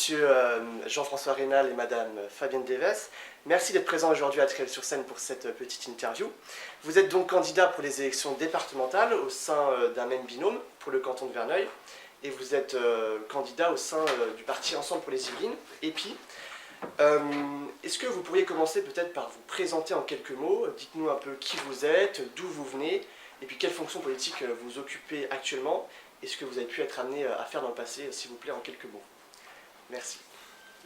monsieur Jean-François Raynal et madame Fabienne Deves. Merci d'être présents aujourd'hui à Trèves-sur-Seine pour cette petite interview. Vous êtes donc candidat pour les élections départementales au sein d'un même binôme pour le canton de Verneuil. Et vous êtes candidat au sein du parti Ensemble pour les Yvelines, EPI. Est-ce que vous pourriez commencer peut-être par vous présenter en quelques mots? Dites-nous un peu qui vous êtes, d'où vous venez, et puis quelles fonctions politiques vous occupez actuellement, et ce que vous avez pu être amené à faire dans le passé, s'il vous plaît, en quelques mots. Merci.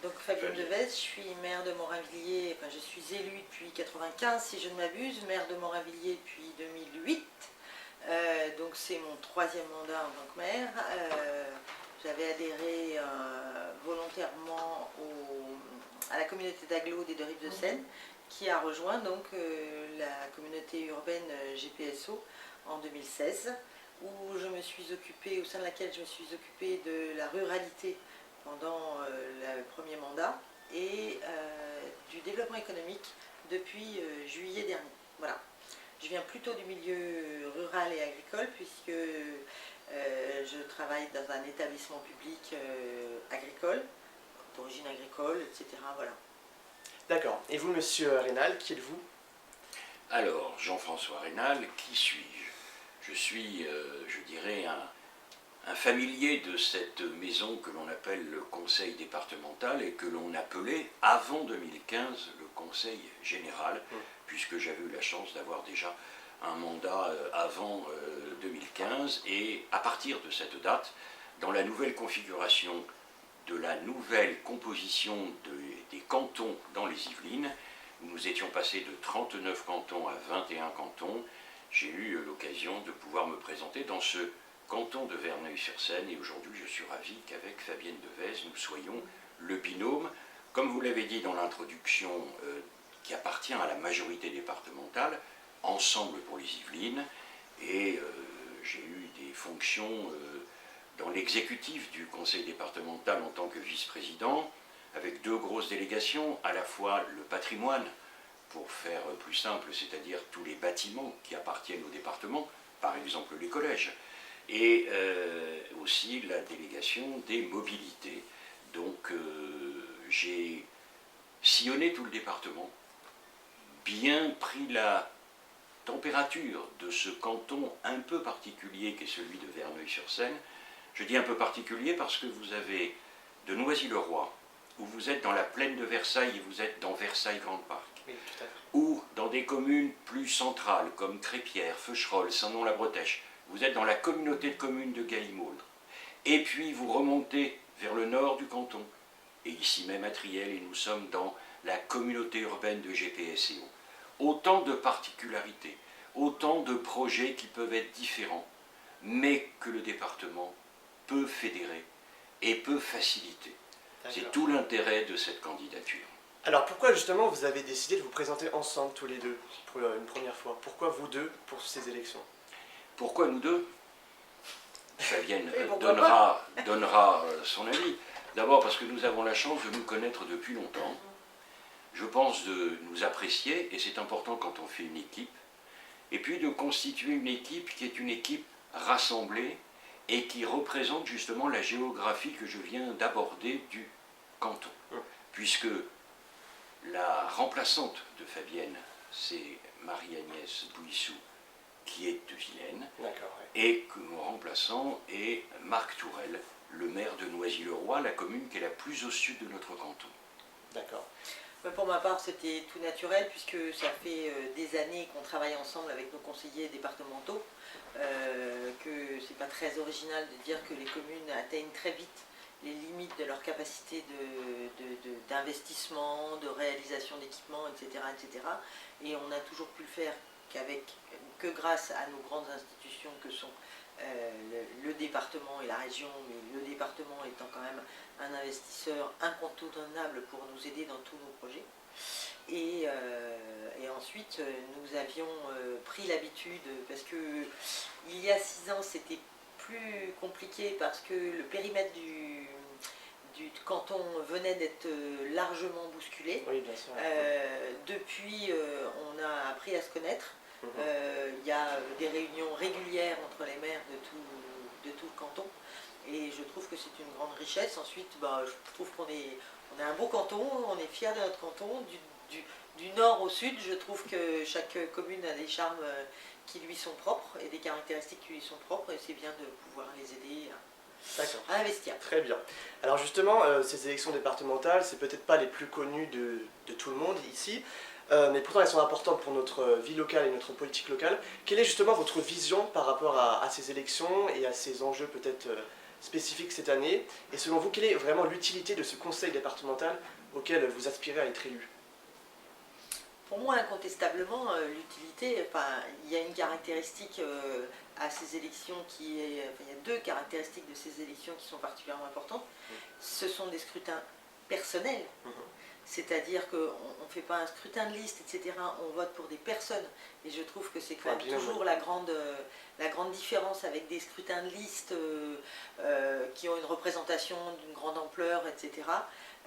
Donc Fabienne Deves, je suis maire de Morinvilliers, enfin je suis élue depuis 1995 si je ne m'abuse, maire de Morinvilliers depuis 2008. Donc c'est mon troisième mandat en tant que maire. J'avais adhéré volontairement à la communauté d'agglo des Deux Rives de Seine, qui a rejoint donc la communauté urbaine GPSO en 2016, où je me suis occupée, au sein de laquelle je me suis occupée de la ruralité pendant le premier mandat et du développement économique depuis juillet dernier. Voilà. Je viens plutôt du milieu rural et agricole puisque je travaille dans un établissement public agricole, d'origine agricole, etc. Voilà. D'accord. Et vous, monsieur Raynal, qui êtes-vous? Alors, Jean-François Raynal, qui suis-je? Je suis, je dirais, un familier de cette maison que l'on appelle le Conseil départemental et que l'on appelait, avant 2015, le Conseil général, puisque j'avais eu la chance d'avoir déjà un mandat avant 2015. Et à partir de cette date, dans la nouvelle configuration de la nouvelle composition des cantons dans les Yvelines, où nous étions passés de 39 cantons à 21 cantons, j'ai eu l'occasion de pouvoir me présenter dans ce canton de Verneuil-sur-Seine, et aujourd'hui je suis ravi qu'avec Fabienne Deves nous soyons le binôme, comme vous l'avez dit dans l'introduction, qui appartient à la majorité départementale, Ensemble pour les Yvelines, et j'ai eu des fonctions dans l'exécutif du conseil départemental en tant que vice-président, avec deux grosses délégations, à la fois le patrimoine, pour faire plus simple, c'est-à-dire tous les bâtiments qui appartiennent au département, par exemple les collèges, et aussi la délégation des mobilités. Donc j'ai sillonné tout le département, bien pris la température de ce canton un peu particulier qu'est celui de Verneuil-sur-Seine. Je dis un peu particulier parce que vous avez de Noisy-le-Roi, où vous êtes dans la plaine de Versailles et vous êtes dans Versailles-Grand Parc, Oui, tout à fait. ou dans des communes plus centrales comme Crépierre, Feucherolles, Saint-Nom-la-Bretèche, vous êtes dans la communauté de communes de Gallimauldre. Et puis vous remontez vers le nord du canton, et ici même à Triel, et nous sommes dans la communauté urbaine de GPSO. Autant de particularités, autant de projets qui peuvent être différents, mais que le département peut fédérer et peut faciliter. C'est tout l'intérêt de cette candidature. Alors pourquoi justement vous avez décidé de vous présenter ensemble tous les deux pour une première fois? Pourquoi vous deux pour ces élections? Pourquoi nous deux? Fabienne donnera son avis. D'abord parce que nous avons la chance de nous connaître depuis longtemps. Je pense de nous apprécier, et c'est important quand on fait une équipe, et puis de constituer une équipe qui est une équipe rassemblée et qui représente justement la géographie que je viens d'aborder du canton. Puisque la remplaçante de Fabienne, c'est Marie-Agnès Bouissou, qui est de Vilaine, et que mon remplaçant est Marc Tourelle, le maire de Noisy-le-Roi, la commune qui est la plus au sud de notre canton. D'accord. Pour ma part, c'était tout naturel puisque ça fait des années qu'on travaille ensemble avec nos conseillers départementaux, que c'est pas très original de dire que les communes atteignent très vite les limites de leur capacité d'investissement, de réalisation d'équipements, etc., etc. Et on a toujours pu le faire que grâce à nos grandes institutions que sont le département et la région, mais le département étant quand même un investisseur incontournable pour nous aider dans tous nos projets. Et ensuite, nous avions pris l'habitude, parce que il y a 6 ans, c'était plus compliqué parce que le périmètre du canton venait d'être largement bousculé. Oui, bien sûr. Depuis, on a appris à se connaître. Il y a des réunions régulières entre les maires de tout le canton. Et je trouve que c'est une grande richesse. Ensuite, je trouve qu'on est un beau canton, on est fiers de notre canton. Du nord au sud, je trouve que chaque commune a des charmes qui lui sont propres et des caractéristiques qui lui sont propres. Et c'est bien de pouvoir les aider à investir. Très bien. Alors justement, ces élections départementales, c'est peut-être pas les plus connues de tout le monde ici, mais pourtant elles sont importantes pour notre vie locale et notre politique locale. Quelle est justement votre vision par rapport à ces élections et à ces enjeux peut-être spécifiques cette année? Et selon vous, quelle est vraiment l'utilité de ce conseil départemental auquel vous aspirez à être élu? Pour moi, incontestablement, l'utilité, il y a une caractéristique à ces élections il y a deux caractéristiques de ces élections qui sont particulièrement importantes. Ce sont des scrutins personnels, c'est-à-dire qu'on ne fait pas un scrutin de liste, etc. On vote pour des personnes. Et je trouve que c'est quand même toujours la grande différence avec des scrutins de liste qui ont une représentation d'une grande ampleur, etc.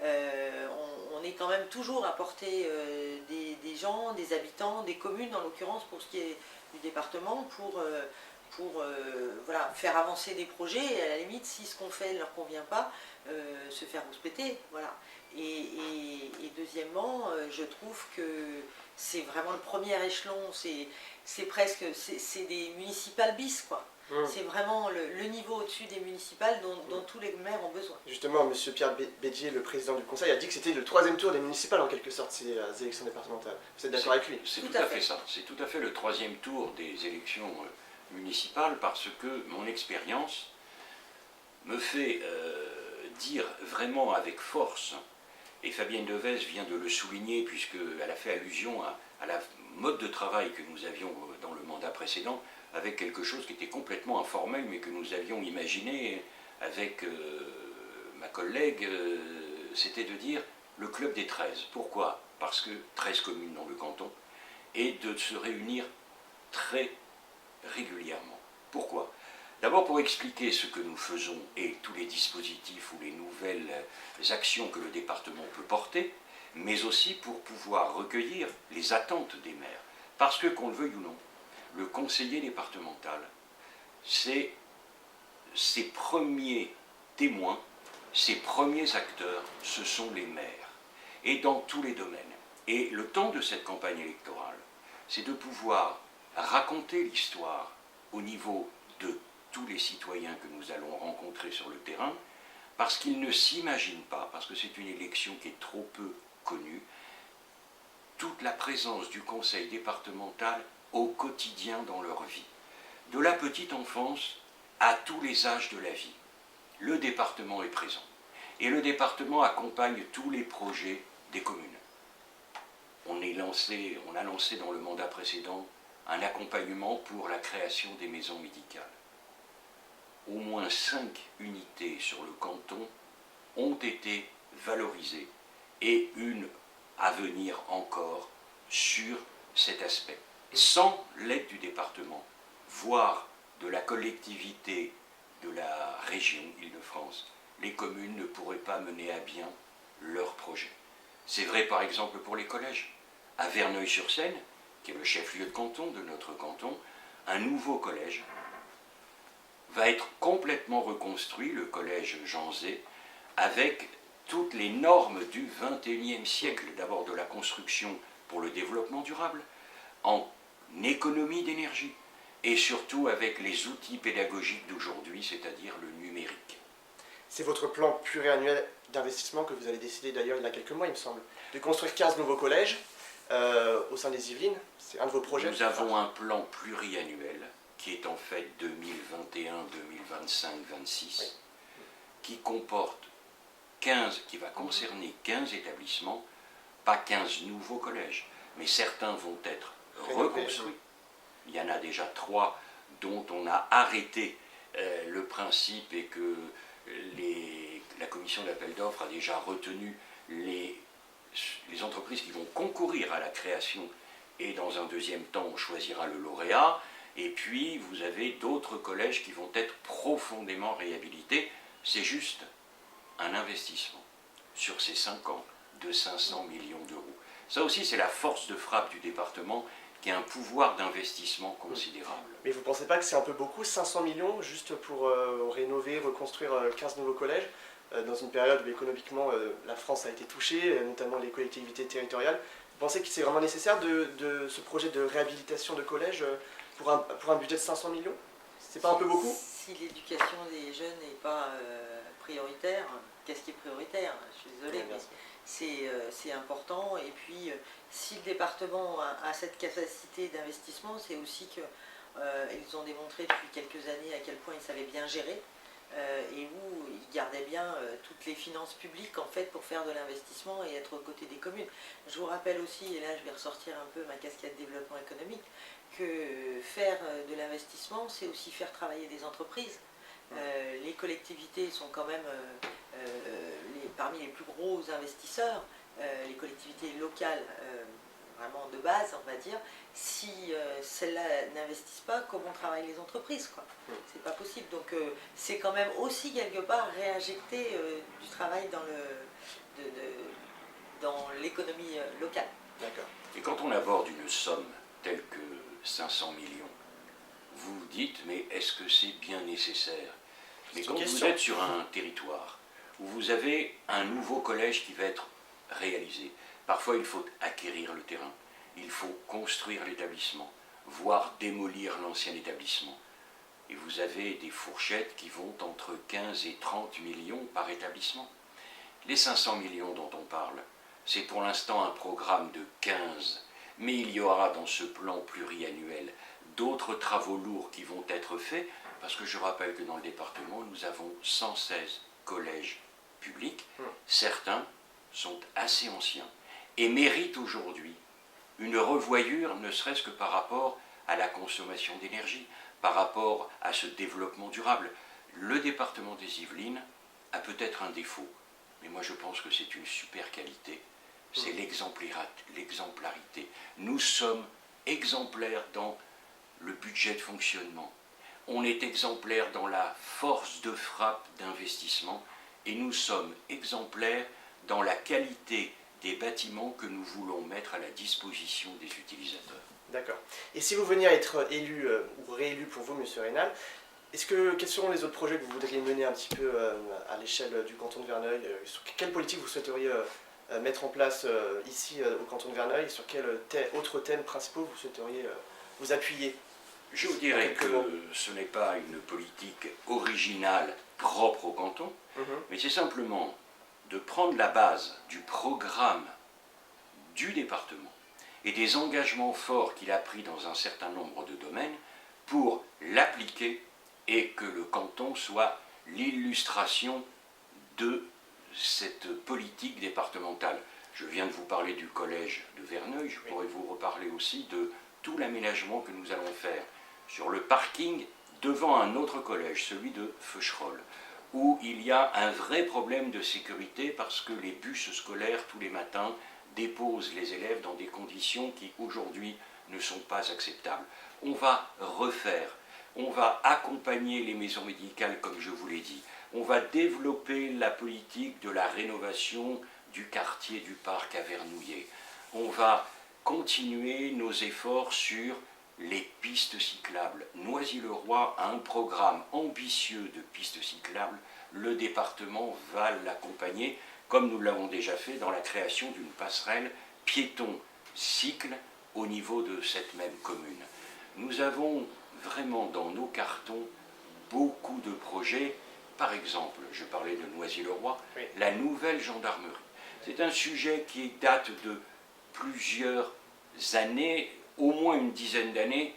On est quand même toujours à portée des gens, des habitants, des communes en l'occurrence pour ce qui est du département, pour faire avancer des projets et à la limite si ce qu'on fait ne leur convient pas, se faire rouspéter. Voilà. Et deuxièmement, je trouve que c'est vraiment le premier échelon, c'est des municipales bis quoi. C'est vraiment le niveau au-dessus des municipales dont tous les maires ont besoin. Justement, M. Pierre Bédier, le président du conseil, a dit que c'était le troisième tour des municipales en quelque sorte, ces élections départementales. Vous êtes d'accord avec lui? C'est tout à fait ça. C'est tout à fait le troisième tour des élections municipales parce que mon expérience me fait dire vraiment avec force, et Fabienne Devez vient de le souligner puisqu'elle a fait allusion à la mode de travail que nous avions dans le mandat précédent, avec quelque chose qui était complètement informel, mais que nous avions imaginé avec ma collègue, c'était de dire le club des 13. Pourquoi? Parce que 13 communes dans le canton, et de se réunir très régulièrement. Pourquoi? D'abord pour expliquer ce que nous faisons et tous les dispositifs ou les nouvelles actions que le département peut porter, mais aussi pour pouvoir recueillir les attentes des maires. Parce que, qu'on le veuille ou non, le conseiller départemental, c'est ses premiers témoins, ses premiers acteurs, ce sont les maires, et dans tous les domaines. Et le temps de cette campagne électorale, c'est de pouvoir raconter l'histoire au niveau de tous les citoyens que nous allons rencontrer sur le terrain, parce qu'ils ne s'imaginent pas, parce que c'est une élection qui est trop peu connue, toute la présence du conseil départemental au quotidien dans leur vie. De la petite enfance à tous les âges de la vie. Le département est présent. Et le département accompagne tous les projets des communes. On a lancé dans le mandat précédent un accompagnement pour la création des maisons médicales. Au moins 5 unités sur le canton ont été valorisées et une à venir encore sur cet aspect. Sans l'aide du département, voire de la collectivité de la région Île-de-France, les communes ne pourraient pas mener à bien leurs projets. C'est vrai par exemple pour les collèges. À Verneuil-sur-Seine, qui est le chef-lieu de canton de notre canton, un nouveau collège va être complètement reconstruit, le collège Jean Zay, avec toutes les normes du XXIe siècle, d'abord de la construction pour le développement durable, en économie d'énergie, et surtout avec les outils pédagogiques d'aujourd'hui, c'est-à-dire le numérique. C'est votre plan pluriannuel d'investissement que vous avez décidé d'ailleurs il y a quelques mois, il me semble, de construire 15 nouveaux collèges au sein des Yvelines. C'est un de vos projets? Nous avons un plan pluriannuel qui est en fait 2021, 2025, 2026, qui comporte 15, qui va concerner 15 établissements, pas 15 nouveaux collèges, mais certains vont être reconstruits. Il y en a déjà 3 dont on a arrêté le principe et que la commission d'appel d'offres a déjà retenu les entreprises qui vont concourir à la création, et dans un deuxième temps on choisira le lauréat, et puis vous avez d'autres collèges qui vont être profondément réhabilités. C'est juste un investissement sur ces 5 ans de 500 millions d'euros. Ça aussi c'est la force de frappe du département qui a un pouvoir d'investissement considérable. Mais vous ne pensez pas que c'est un peu beaucoup, 500 millions, juste pour rénover, reconstruire 15 nouveaux collèges, dans une période où économiquement la France a été touchée, notamment les collectivités territoriales. Vous pensez que c'est vraiment nécessaire de ce projet de réhabilitation de collèges pour un budget de 500 millions? C'est pas un peu beaucoup? Si l'éducation des jeunes n'est pas prioritaire, qu'est-ce qui est prioritaire? Je suis désolée, Oui, mais c'est important. Et puis, si le département a cette capacité d'investissement, c'est aussi qu'ils ont démontré depuis quelques années à quel point ils savaient bien gérer et où ils gardaient bien toutes les finances publiques en fait pour faire de l'investissement et être aux côtés des communes. Je vous rappelle aussi, et là je vais ressortir un peu ma casquette développement économique, que faire de l'investissement, c'est aussi faire travailler des entreprises. Les collectivités sont quand même parmi les plus gros investisseurs, les collectivités locales vraiment de base, on va dire. Si celles-là n'investissent pas, comment travaillent les entreprises, quoi? C'est pas possible. Donc c'est quand même aussi quelque part réinjecter du travail dans l'économie locale. D'accord. Et quand on aborde une somme telle que 500 millions, vous vous dites, mais est-ce que c'est bien nécessaire? Mais quand vous êtes sur un territoire où vous avez un nouveau collège qui va être réalisé, parfois il faut acquérir le terrain, il faut construire l'établissement, voire démolir l'ancien établissement. Et vous avez des fourchettes qui vont entre 15 et 30 millions par établissement. Les 500 millions dont on parle, c'est pour l'instant un programme de 15, mais il y aura dans ce plan pluriannuel d'autres travaux lourds qui vont être faits, parce que je rappelle que dans le département, nous avons 116 collèges publics. Certains sont assez anciens et méritent aujourd'hui une revoyure, ne serait-ce que par rapport à la consommation d'énergie, par rapport à ce développement durable. Le département des Yvelines a peut-être un défaut, mais moi je pense que c'est une super qualité, c'est l'exemplarité. Nous sommes exemplaires dans le budget de fonctionnement, on est exemplaires dans la force de frappe d'investissement et nous sommes exemplaires dans la qualité des bâtiments que nous voulons mettre à la disposition des utilisateurs. D'accord. Et si vous veniez à être élu ou réélu pour vous, Monsieur Raynal, quels seront les autres projets que vous voudriez mener un petit peu à l'échelle du canton de Verneuil? Sur quelle politique vous souhaiteriez mettre en place ici au canton de Verneuil? Et sur quels autres thèmes principaux vous souhaiteriez vous appuyer? Je vous dirais que ce n'est pas une politique originale propre au canton, mais c'est simplement de prendre la base du programme du département et des engagements forts qu'il a pris dans un certain nombre de domaines pour l'appliquer et que le canton soit l'illustration de cette politique départementale. Je viens de vous parler du collège de Verneuil, je pourrais vous reparler aussi de tout l'aménagement que nous allons faire sur le parking devant un autre collège, celui de Feucherolles, où il y a un vrai problème de sécurité parce que les bus scolaires, tous les matins, déposent les élèves dans des conditions qui, aujourd'hui, ne sont pas acceptables. On va refaire, on va accompagner les maisons médicales, comme je vous l'ai dit. On va développer la politique de la rénovation du quartier du parc à Vernouillet. On va continuer nos efforts sur les pistes cyclables. Noisy-le-Roi a un programme ambitieux de pistes cyclables. Le département va l'accompagner, comme nous l'avons déjà fait dans la création d'une passerelle piéton-cycle au niveau de cette même commune. Nous avons vraiment dans nos cartons beaucoup de projets. Par exemple, je parlais de Noisy-le-Roi, la nouvelle gendarmerie. C'est un sujet qui date de plusieurs années, au moins une dizaine d'années.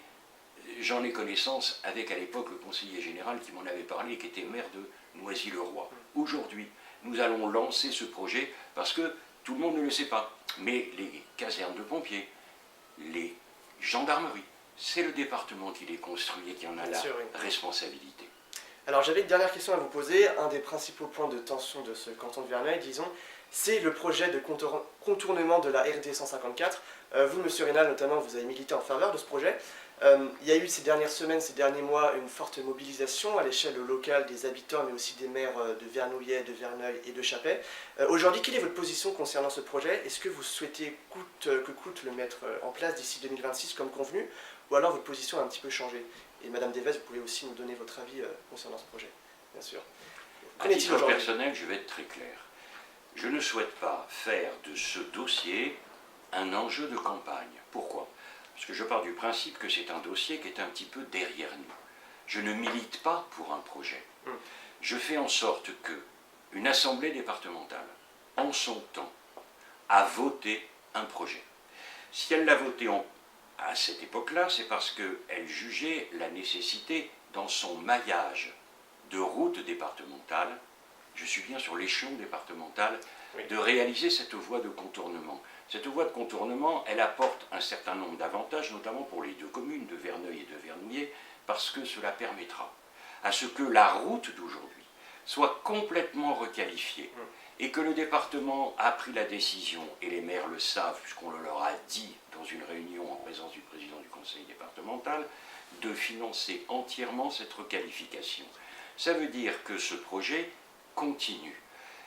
J'en ai connaissance avec à l'époque le conseiller général qui m'en avait parlé, qui était maire de Noisy-le-Roi. Aujourd'hui, nous allons lancer ce projet parce que tout le monde ne le sait pas. Mais les casernes de pompiers, les gendarmeries, c'est le département qui les construit et qui en a la responsabilité. Alors j'avais une dernière question à vous poser. Un des principaux points de tension de ce canton de Verneuil, disons, c'est le projet de contournement de la RD 154. Vous, Monsieur Rénal, notamment, vous avez milité en faveur de ce projet. Il y a eu ces dernières semaines, ces derniers mois, une forte mobilisation à l'échelle locale des habitants, mais aussi des maires de Vernouillet, de Verneuil et de Chappey. Aujourd'hui, quelle est votre position concernant ce projet? Est-ce que vous souhaitez coûte que coûte le mettre en place d'ici 2026 comme convenu, ou alors votre position a un petit peu changé? Et Madame Deves, vous pouvez aussi nous donner votre avis concernant ce projet, bien sûr. À titre personnel, je vais être très clair. Je ne souhaite pas faire de ce dossier un enjeu de campagne. Pourquoi? Parce que je pars du principe que c'est un dossier qui est un petit peu derrière nous. Je ne milite pas pour un projet. Je fais en sorte que une assemblée départementale, en son temps, a voté un projet. Si elle l'a voté à cette époque-là, c'est parce qu'elle jugeait la nécessité, dans son maillage de routes départementales, je suis bien sur l'échelon départemental, oui, de réaliser cette voie de contournement. Cette voie de contournement, elle apporte un certain nombre d'avantages, notamment pour les deux communes de Verneuil et de Vernouillet, parce que cela permettra à ce que la route d'aujourd'hui soit complètement requalifiée et que le département a pris la décision, et les maires le savent puisqu'on le leur a dit dans une réunion en présence du président du conseil départemental, de financer entièrement cette requalification. Ça veut dire que ce projet continue.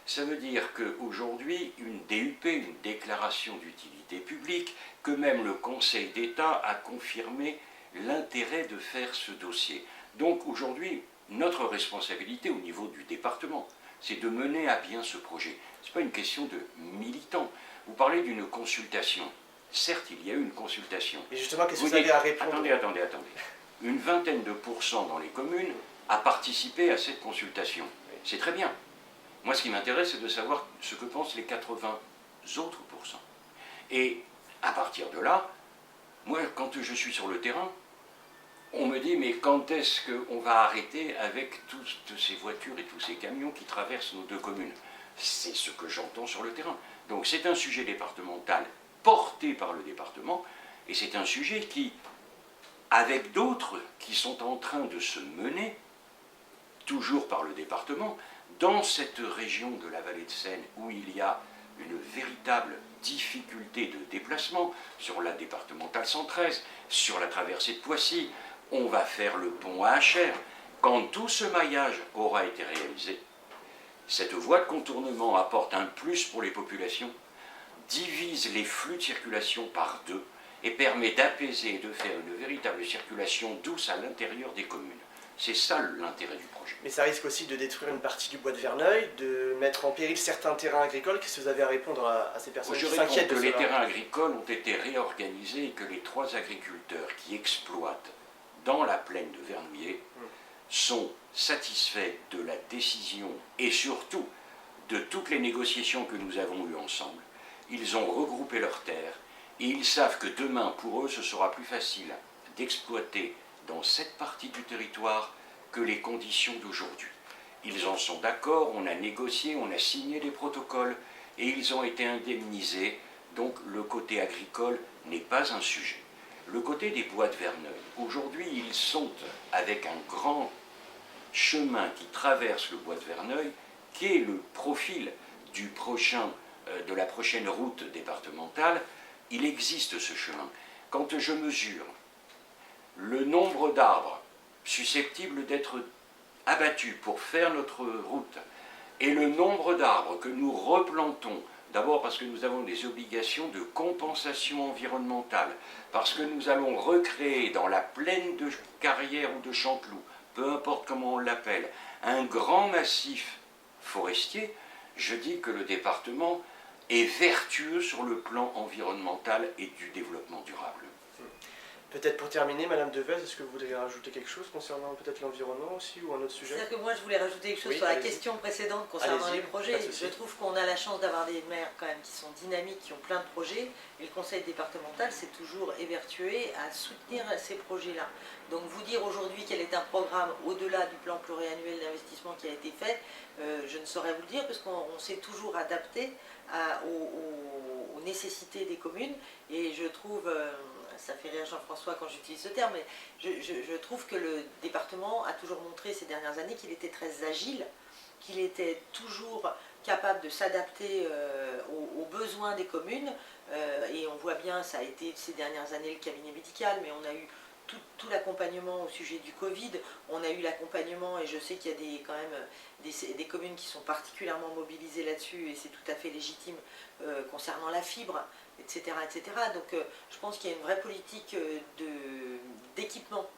Ça veut dire qu'aujourd'hui, une DUP, une déclaration d'utilité publique, que même le Conseil d'État a confirmé l'intérêt de faire ce dossier. Donc aujourd'hui, notre responsabilité au niveau du département, c'est de mener à bien ce projet. Ce n'est pas une question de militants. Vous parlez d'une consultation. Certes, il y a eu une consultation. Et justement, qu'est-ce que vous avez à répondre? Attendez. Une vingtaine de pourcents dans les communes a participé à cette consultation. C'est très bien. Moi, ce qui m'intéresse, c'est de savoir ce que pensent les 80 autres pourcents. Et à partir de là, moi, quand je suis sur le terrain, on me dit, mais quand est-ce qu'on va arrêter avec toutes ces voitures et tous ces camions qui traversent nos deux communes? C'est ce que j'entends sur le terrain. Donc c'est un sujet départemental porté par le département, et c'est un sujet qui, avec d'autres qui sont en train de se mener, toujours par le département, dans cette région de la vallée de Seine où il y a une véritable difficulté de déplacement, sur la départementale 113, sur la traversée de Poissy, on va faire le pont à HR. Quand tout ce maillage aura été réalisé, cette voie de contournement apporte un plus pour les populations, divise les flux de circulation par deux et permet d'apaiser et de faire une véritable circulation douce à l'intérieur des communes. C'est ça l'intérêt du projet. Mais ça risque aussi de détruire une partie du bois de Verneuil, de mettre en péril certains terrains agricoles. Qu'est-ce que vous avez à répondre à ces personnes qui s'inquiètent de cela? Je réponds que les terrains agricoles ont été réorganisés et que les 3 agriculteurs qui exploitent dans la plaine de Vernouillet sont satisfaits de la décision et surtout de toutes les négociations que nous avons eues ensemble. Ils ont regroupé leurs terres et ils savent que demain, pour eux, ce sera plus facile d'exploiter dans cette partie du territoire que les conditions d'aujourd'hui. Ils en sont d'accord, on a négocié, on a signé des protocoles et ils ont été indemnisés, donc le côté agricole n'est pas un sujet. Le côté des bois de Verneuil, aujourd'hui ils sont avec un grand chemin qui traverse le bois de Verneuil, qui est le profil de la prochaine route départementale. Il existe ce chemin. Quand je mesure le nombre d'arbres susceptibles d'être abattus pour faire notre route et le nombre d'arbres que nous replantons, d'abord parce que nous avons des obligations de compensation environnementale, parce que nous allons recréer dans la plaine de Carrière ou de Chanteloup, peu importe comment on l'appelle, un grand massif forestier, je dis que le département est vertueux sur le plan environnemental et du développement durable. Peut-être pour terminer, Madame Deves, est-ce que vous voudriez rajouter quelque chose concernant peut-être l'environnement aussi ou un autre sujet? C'est-à-dire que moi je voulais rajouter quelque chose sur la question précédente concernant les projets. Je trouve qu'on a la chance d'avoir des maires quand même qui sont dynamiques, qui ont plein de projets, et le conseil départemental s'est toujours évertué à soutenir ces projets-là. Donc vous dire aujourd'hui quel est un programme au-delà du plan pluriannuel d'investissement qui a été fait, je ne saurais vous le dire parce qu'on s'est toujours adapté aux nécessités des communes, et je trouve... ça fait rire Jean-François quand j'utilise ce terme, mais je trouve que le département a toujours montré ces dernières années qu'il était très agile, qu'il était toujours capable de s'adapter aux besoins des communes. Et on voit bien, ça a été ces dernières années le cabinet médical, mais on a eu tout l'accompagnement au sujet du Covid. On a eu l'accompagnement, et je sais qu'il y a quand même des communes qui sont particulièrement mobilisées là-dessus, et c'est tout à fait légitime concernant la fibre, etc. etc. Donc je pense qu'il y a une vraie politique d'équipement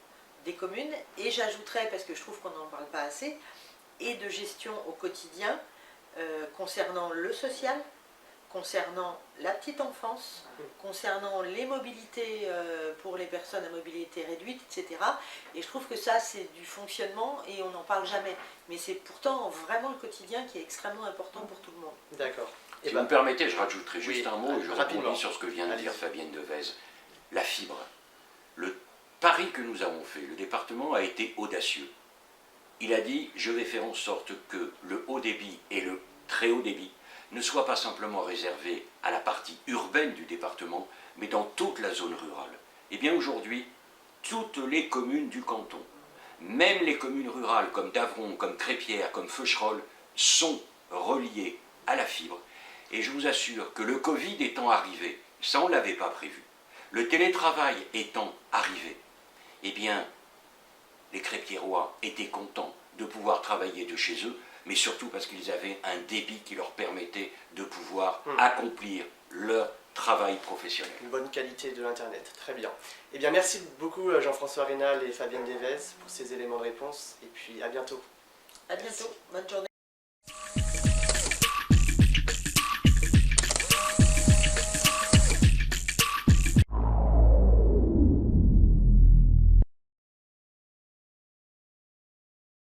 des communes, et j'ajouterais, parce que je trouve qu'on n'en parle pas assez, et de gestion au quotidien concernant le social, concernant la petite enfance, concernant les mobilités pour les personnes à mobilité réduite, etc. Et je trouve que ça, c'est du fonctionnement et on n'en parle jamais. Mais c'est pourtant vraiment le quotidien qui est extrêmement important pour tout le monde. D'accord. Si vous me permettez, je rajouterai juste un mot et je rapidement rebondis sur ce que vient de dire Fabienne Devez. La fibre. Le pari que nous avons fait, le département a été audacieux. Il a dit, je vais faire en sorte que le haut débit et le très haut débit ne soient pas simplement réservés à la partie urbaine du département, mais dans toute la zone rurale. Et bien aujourd'hui, toutes les communes du canton, même les communes rurales comme Davron, comme Crépierre, comme Feucherolles, sont reliées à la fibre. Et je vous assure que le Covid étant arrivé, ça on ne l'avait pas prévu, le télétravail étant arrivé, eh bien, les Crépierrois étaient contents de pouvoir travailler de chez eux, mais surtout parce qu'ils avaient un débit qui leur permettait de pouvoir accomplir leur travail professionnel. Une bonne qualité de l'Internet, très bien. Eh bien, merci beaucoup Jean-François Raynal et Fabienne Devez pour ces éléments de réponse, et puis à bientôt. À bientôt, bonne journée.